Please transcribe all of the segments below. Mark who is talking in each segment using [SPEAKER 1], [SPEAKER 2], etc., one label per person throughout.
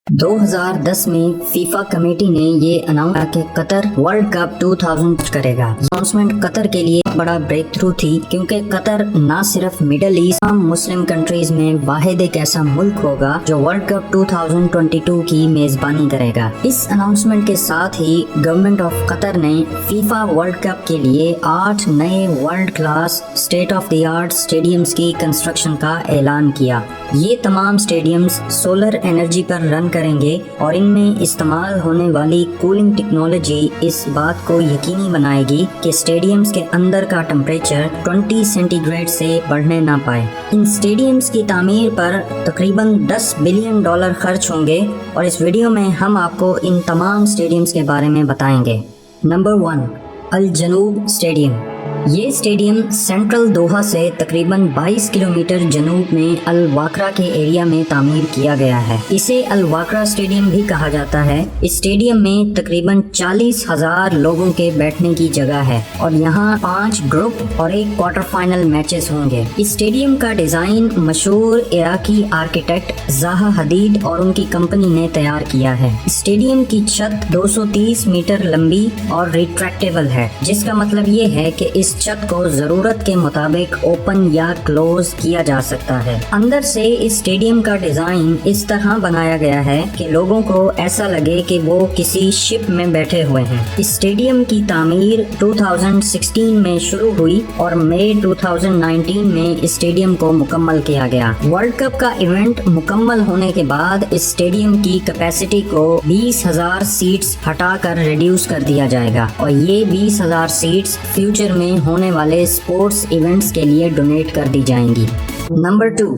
[SPEAKER 1] 2010 में FIFA committee ने ये अनाउंस किया कि कतर वर्ल्ड कप 2000 करेगा। अनाउंसमेंट कतर के लिए बड़ा ब्रेक थ्रू थी, क्योंकि कतर न सिर्फ मिडिल ईस्ट मुस्लिम कंट्रीज में वाहिद एक ऐसा मुल्क होगा जो वर्ल्ड कप 2022 की मेजबानी करेगा। इस अनाउंसमेंट के साथ ही गवर्नमेंट ऑफ कतर ने फीफा वर्ल्ड कप के लिए 8 नए world class state of the art stadiums की कंस्ट्रक्शन का ऐलान किया। ये तमाम स्टेडियम्स सोलर एनर्जी पर रन करेंगे और इनमें इस्तेमाल होने वाली कूलिंग टेक्नोलॉजी इस बात को यकीनी बनाएगी कि स्टेडियम्स के अंदर का टेम्परेचर 20 सेंटीग्रेड से बढ़ने ना पाए। इन स्टेडियम्स की तामीर पर तकरीबन $10 बिलियन खर्च होंगे और इस वीडियो में हम आपको इन तमाम स्टेडियम्स के बारे में बताएंगे। नंबर 1, अल जनूब स्टेडियम। ये स्टेडियम सेंट्रल दोहा से तकरीबन 22 किलोमीटर जनूब में अल वाकरा के एरिया में तामीर किया गया है। इसे अल वाकरा स्टेडियम भी कहा जाता है। इस स्टेडियम में तकरीबन 40,000 लोगों के बैठने की जगह है और यहाँ 5 ग्रुप और एक क्वार्टर फाइनल मैचेस होंगे। इस स्टेडियम का डिजाइन मशहूर इराकी आर्किटेक्ट ज़ाहा हदीद और उनकी कंपनी ने तैयार किया है। स्टेडियम की छत 230 मीटर लंबी और रिट्रैक्टेबल है, जिसका मतलब ये है कि इस छत को जरूरत के मुताबिक ओपन या क्लोज किया जा सकता है। अंदर से इस स्टेडियम का डिजाइन इस तरह बनाया गया है कि लोगों को ऐसा लगे कि वो किसी शिप में बैठे हुए हैं। इस स्टेडियम की तामीर 2016 में शुरू हुई और मई 2019 में इस स्टेडियम को मुकम्मल किया गया। वर्ल्ड कप का इवेंट मुकम्मल होने के बाद इस स्टेडियम की कैपेसिटी को 20,000 सीट्स हटाकर रिड्यूस कर दिया जाएगा और ये 20,000 सीट्स फ्यूचर में होने वाले स्पोर्ट्स इवेंट्स के लिए डोनेट कर दी जाएंगी। नंबर 2,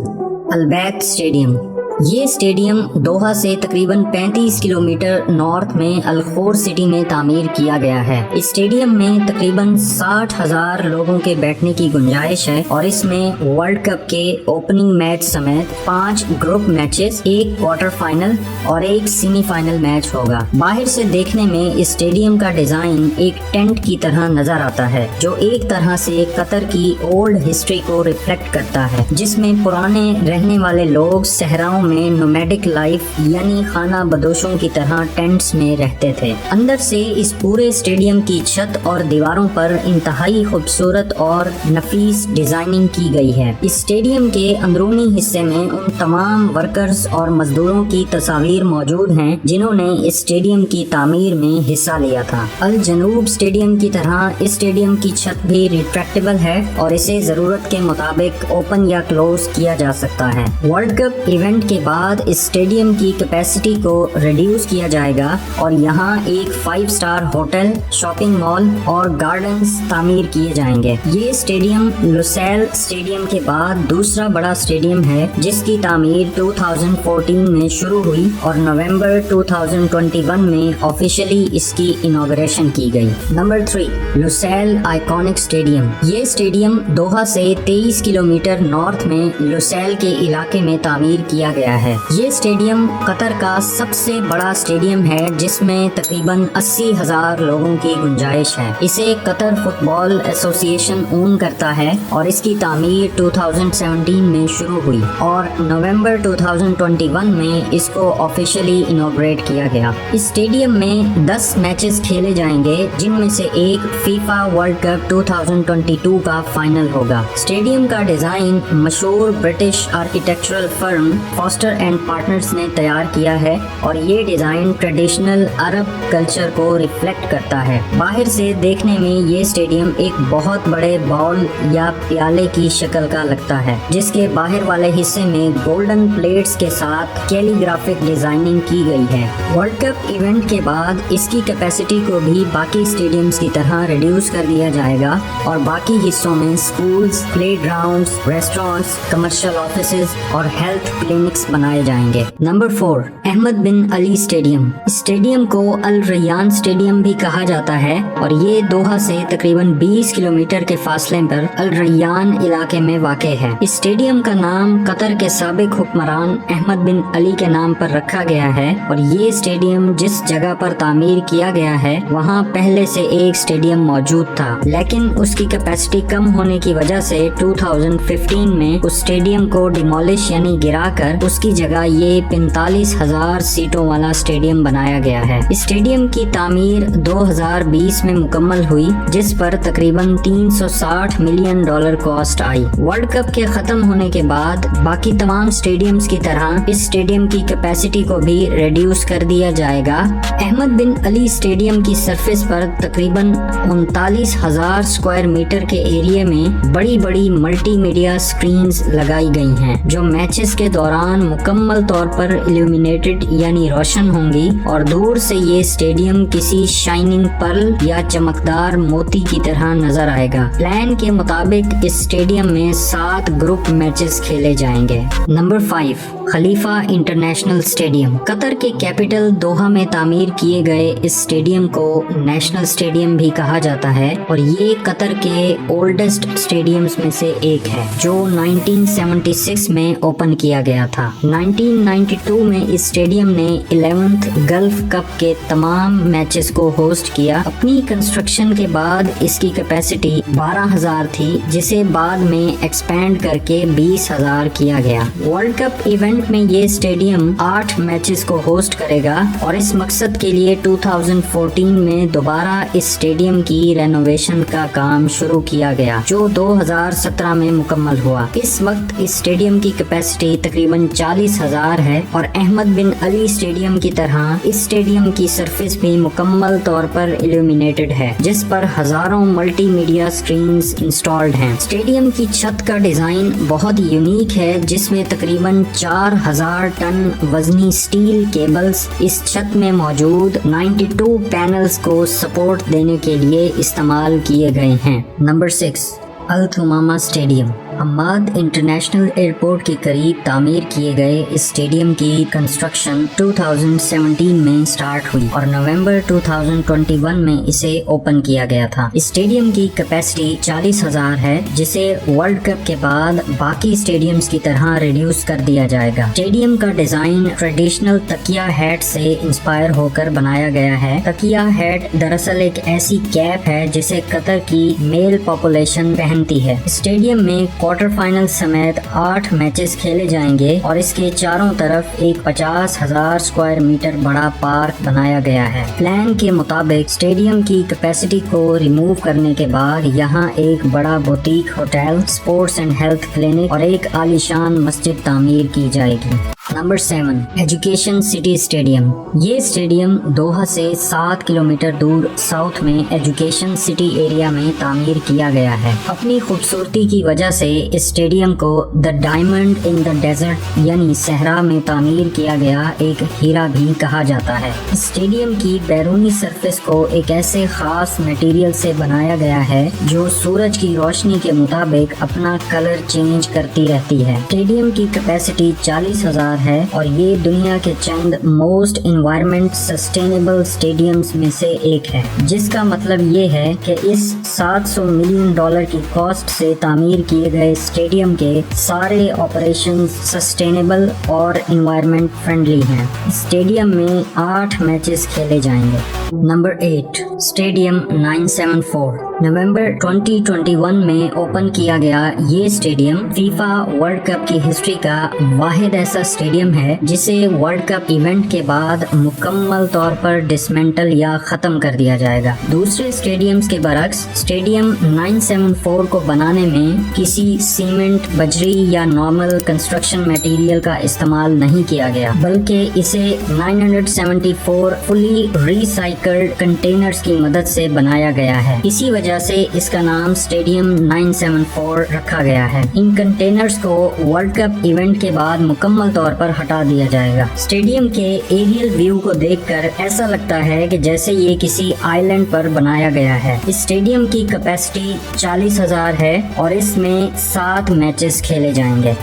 [SPEAKER 1] अल बैत स्टेडियम। ये स्टेडियम दोहा से तकरीबन 35 किलोमीटर नॉर्थ में अल खोर सिटी में तामीर किया गया है। इस स्टेडियम में तकरीबन 60,000 लोगों के बैठने की गुंजाइश है और इसमें वर्ल्ड कप के ओपनिंग मैच समेत 5 ग्रुप मैचेस, एक क्वार्टर फाइनल और एक सेमीफाइनल मैच होगा। बाहर से देखने में इस स्टेडियम का डिजाइन एक टेंट की तरह नजर आता है, जो एक तरह से कतर की ओल्ड हिस्ट्री को रिफ्लेक्ट करता है, जिसमें पुराने रहने वाले लोग सहराओं में नोमैडिक लाइफ यानी खाना बदोशों की तरह टेंट्स में रहते थे। अंदर से इस पूरे स्टेडियम की छत और दीवारों पर इंतहाई खूबसूरत और नफीस डिजाइनिंग की गई है। इस स्टेडियम के अंदरूनी हिस्से में उन तमाम वर्कर्स और मजदूरों की तस्वीर मौजूद हैं जिन्होंने इस स्टेडियम की तामीर में हिस्सा लिया था। अल जनूब स्टेडियम की तरह इस स्टेडियम की छत भी रिट्रैक्टेबल है और इसे जरूरत के मुताबिक ओपन या क्लोज किया जा सकता है। वर्ल्ड कप इवेंट के बाद इस स्टेडियम की कैपेसिटी को रिड्यूस किया जाएगा और यहाँ एक 5 स्टार होटल, शॉपिंग मॉल और गार्डन्स तामीर किए जाएंगे। ये स्टेडियम लुसैल स्टेडियम के बाद दूसरा बड़ा स्टेडियम है, जिसकी तामीर 2014 में शुरू हुई और नवंबर 2021 में ऑफिशियली इसकी इनॉग्रेशन की गई। Number 3, Lusail iconic stadium. ये स्टेडियम दोहा से 23 किलोमीटर नॉर्थ में लुसैल के इलाके में तामीर किया गया है। ये स्टेडियम कतर का सबसे बड़ा स्टेडियम है, जिसमें तकरीबन 80,000 लोगों की गुंजाइश है। इसे कतर फुटबॉल एसोसिएशन ओन करता है और इसकी तामीर 2017 में शुरू हुई और नवंबर 2021 में इसको ऑफिशियली इनॉग्रेट किया गया। इस स्टेडियम में 10 मैचेस खेले जाएंगे, जिनमें से एक फीफा वर्ल्ड कप 2022 का फाइनल होगा। स्टेडियम का डिजाइन मशहूर British architectural firm foster and partners ने तैयार किया है और ये डिजाइन ट्रेडिशनल अरब कल्चर को रिफ्लेक्ट करता है। बाहर से देखने में ये स्टेडियम एक बहुत बड़े बाउल या प्याले की शक्ल का लगता है, जिसके बाहर वाले हिस्से में गोल्डन प्लेट्स के साथ कैलीग्राफिक डिजाइनिंग की गई है। वर्ल्ड कप इवेंट के बाद इसकी कैपेसिटी को भी बाकी स्टेडियम्स की तरह रिड्यूस कर दिया जाएगा और बाकी हिस्सों में schools, playgrounds, restaurants, commercial offices और हेल्थ क्लिनिक्स बनाए जाएंगे। नंबर 4, अहमद बिन अली स्टेडियम। स्टेडियम को अल रैयान स्टेडियम भी कहा जाता है और ये दोहा से तकरीबन 20 किलोमीटर के फासले पर अल रैयान इलाके में वाक़ है। इस स्टेडियम का नाम कतर के साबिक हुक्मरान अहमद बिन अली के नाम पर रखा गया है और ये स्टेडियम जिस जगह पर तामीर किया गया है वहाँ पहले से एक स्टेडियम मौजूद था, लेकिन उसकी कैपेसिटी कम होने की वजह से 2015 में उस स्टेडियम को डिमोलिश यानी गिराकर उस اس کی جگہ یہ 45,000 سیٹوں والا اسٹیڈیم بنایا گیا ہے۔ اسٹیڈیم کی تعمیر 2020 میں مکمل ہوئی، جس پر تقریباً $360 ملین کاسٹ آئی۔ ورلڈ کپ کے ختم ہونے کے بعد باقی تمام اسٹیڈیمز کی طرح اس اسٹیڈیم کی کیپیسٹی کو بھی ریڈیوس کر دیا جائے گا۔ احمد بن علی اسٹیڈیم کی سرفیس پر تقریباً 39,000 اسکوائر میٹر کے ایریے میں بڑی بڑی ملٹی میڈیا اسکرینز لگائی گئی ہیں، جو میچز کے دوران مکمل طور پر ایلومینیٹڈ یعنی روشن ہوں گی، اور دور سے یہ اسٹیڈیم کسی شائننگ پرل یا چمکدار موتی کی طرح نظر آئے گا۔ پلان کے مطابق اس اسٹیڈیم میں 7 گروپ میچز کھیلے جائیں گے۔ نمبر 5، خلیفہ انٹرنیشنل اسٹیڈیم۔ قطر کے کیپٹل دوحہ میں تعمیر کیے گئے اس اسٹیڈیم کو نیشنل اسٹیڈیم بھی کہا جاتا ہے، اور یہ قطر کے اولڈسٹ اسٹیڈیمز میں سے ایک ہے، جو 1976 میں اوپن کیا گیا تھا۔ 1992 میں اس اسٹیڈیم نے 11th گلف کپ کے تمام میچز کو ہوسٹ کیا۔ اپنی کنسٹرکشن کے بعد اس کی کیپیسٹی 12,000 تھی، جسے بعد میں ایکسپینڈ کر کے 20,000 کیا گیا۔ ورلڈ کپ ایونٹ میں یہ اسٹیڈیم 8 میچز کو ہوسٹ کرے گا، اور اس مقصد کے لیے 2014 میں دوبارہ اس اسٹیڈیم کی رینوویشن کا کام شروع کیا گیا، جو 2017 میں مکمل ہوا۔ اس وقت اس اسٹیڈیم کی کیپیسٹی تقریباً 40,000 ہے، اور احمد بن علی اسٹیڈیم کی طرح اس اسٹیڈیم کی سرفیس بھی مکمل طور پر ایلومینیٹڈ ہے، جس پر ہزاروں ملٹی میڈیا اسکرینز انسٹالڈ ہیں۔ اسٹیڈیم کی چھت کا ڈیزائن بہت یونیک ہے، جس میں تقریباً 4,000 ٹن وزنی اسٹیل کیبلز اس چھت میں موجود 92 پینلز کو سپورٹ دینے کے لیے استعمال کیے گئے ہیں۔ Number 6، Al Thumama stadium. Hamad International Airport کے قریب تعمیر کیے گئے اس اسٹیڈیم کی کنسٹرکشن 2017 میں سٹارٹ ہوئی، اور نومبر 2021 میں اسے اوپن کیا گیا تھا۔ اس اسٹیڈیم کی کیپیسٹی 40,000 ہے، جسے ورلڈ کپ کے بعد باقی اسٹیڈیمز کی طرح ریڈیوس کر دیا جائے گا۔ اسٹیڈیم کا ڈیزائن ٹریڈیشنل تکیہ ہیٹ سے انسپائر ہو کر بنایا گیا ہے۔ تکیہ ہیٹ دراصل ایک ایسی کیپ ہے جسے قطر کی میل پاپولیشن پہنتی ہے۔ اسٹیڈیم میں کوارٹر فائنل سمیت 8 میچز کھیلے جائیں گے، اور اس کے چاروں طرف ایک 50,000 اسکوائر میٹر بڑا پارک بنایا گیا ہے۔ پلان کے مطابق اسٹیڈیم کی کیپیسٹی کو ریموو کرنے کے بعد یہاں ایک بڑا boutique hotel, sports and health clinic اور ایک عالیشان مسجد تعمیر کی جائے گی۔ Number 7، education city stadium. یہ اسٹیڈیم دوحہ سے 7 کلومیٹر دور ساؤتھ میں ایجوکیشن سٹی ایریا میں تعمیر کیا گیا ہے۔ اپنی خوبصورتی کی وجہ سے اس اسٹیڈیم کو the diamond in the desert یعنی صحرا میں تعمیر کیا گیا ایک ہیرا بھی کہا جاتا ہے۔ اس اسٹیڈیم کی بیرونی سرفیس کو ایک ایسے خاص میٹیریل سے بنایا گیا ہے جو سورج کی روشنی کے مطابق اپنا کلر چینج کرتی رہتی ہے۔ اسٹیڈیم کی کیپیسٹی 40,000 ہے، اور یہ دنیا کے چند موسٹ انوائرمنٹ سسٹینیبل اسٹیڈیمز میں سے ایک ہے، جس کا مطلب یہ ہے کہ اس $700 ملین کی کاسٹ سے تعمیر کیے گئے اسٹیڈیم کے سارے آپریشنز سسٹینیبل اور انوائرمنٹ فرینڈلی ہیں۔ اسٹیڈیم میں 8 میچز کھیلے جائیں گے۔ Number 8، stadium 974۔ نومبر 2021 میں اوپن کیا گیا یہ اسٹیڈیم فیفا ورلڈ کپ کی ہسٹری کا واحد ایسا اسٹیڈیم ہے جسے ورلڈ کپ ایونٹ کے بعد مکمل طور پر ڈسمنٹل یا ختم کر دیا جائے گا۔ دوسرے اسٹیڈیمز کے برعکس اسٹیڈیم 974 کو بنانے میں کسی سیمنٹ، بجری یا نارمل کنسٹرکشن میٹیریل کا استعمال نہیں کیا گیا، بلکہ اسے 974 فلی ریسائیکلڈ کنٹینرز کی مدد سے بنایا گیا ہے۔ اسی وجہ سے اس کا نام اسٹیڈیم 974 رکھا گیا ہے۔ ان کنٹینرز کو ورلڈ کپ ایونٹ کے بعد مکمل طور پر ہٹا دیا جائے گا۔ اسٹیڈیم کے ایریل ویو کو دیکھ کر ایسا لگتا ہے کہ جیسے یہ کسی آئی لینڈ پر بنایا گیا ہے۔ اس اسٹیڈیم کی کیپیسٹی 40,000 ہے، اور اس میں 7 میچز کھیلے جائیں گے۔